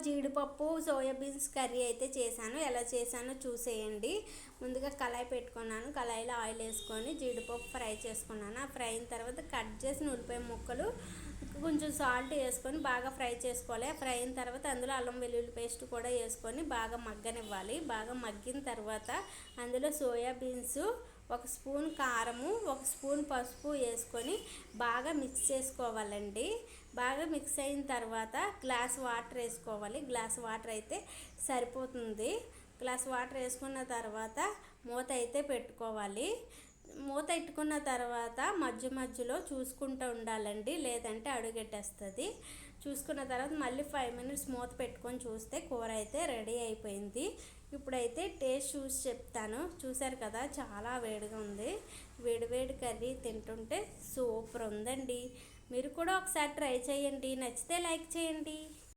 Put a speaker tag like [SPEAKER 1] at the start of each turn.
[SPEAKER 1] జీడిపప్పు soybeans curry అయితే చేశాను. ఎలా చేశానో చూసేయండి. ముందుగా కళాయి పెట్టుకున్నాను. కళాయిలో ఆయిల్ వేసుకొని జీడిపప్పు ఫ్రై చేసుకున్నాను. ఆ ఫ్రై అయిన తర్వాత కట్ చేసిన ఉల్లిపాయ ముక్కలు కొంచెం సాల్ట్ వేసుకొని బాగా ఫ్రై చేసుకోవాలి. ఫ్రై అయిన తర్వాత అందులో అల్లం వెల్లుల్లి పేస్ట్ కూడా వేసుకొని బాగా మగ్గనివ్వాలి. బాగా మగ్గిన తర్వాత అందులో సోయాబీన్స్, ఒక స్పూన్ కారము, ఒక స్పూన్ పసుపు వేసుకొని బాగా మిక్స్ చేసుకోవాలండి. బాగా మిక్స్ అయిన తర్వాత గ్లాస్ వాటర్ వేసుకోవాలి. గ్లాస్ వాటర్ అయితే సరిపోతుంది. గ్లాస్ వాటర్ వేసుకున్న తర్వాత మూత అయితే పెట్టుకోవాలి. మూత పెట్టుకున్న తర్వాత మధ్య మధ్యలో చూసుకుంటూ ఉండాలండి, లేదంటే అడుగెట్టేస్తుంది. చూసుకున్న తర్వాత మళ్ళీ 5 మినిట్స్ మూత పెట్టుకొని చూస్తే కూర అయితే రెడీ అయిపోయింది. ఇప్పుడైతే టేస్ట్ చూసి చెప్తాను. చూసారు కదా, చాలా వేడిగా ఉంది. వేడివేడి కర్రీ తింటుంటే సూపర్ ఉందండి. మీరు కూడా ఒకసారి ట్రై చేయండి. నచ్చితే లైక్ చేయండి.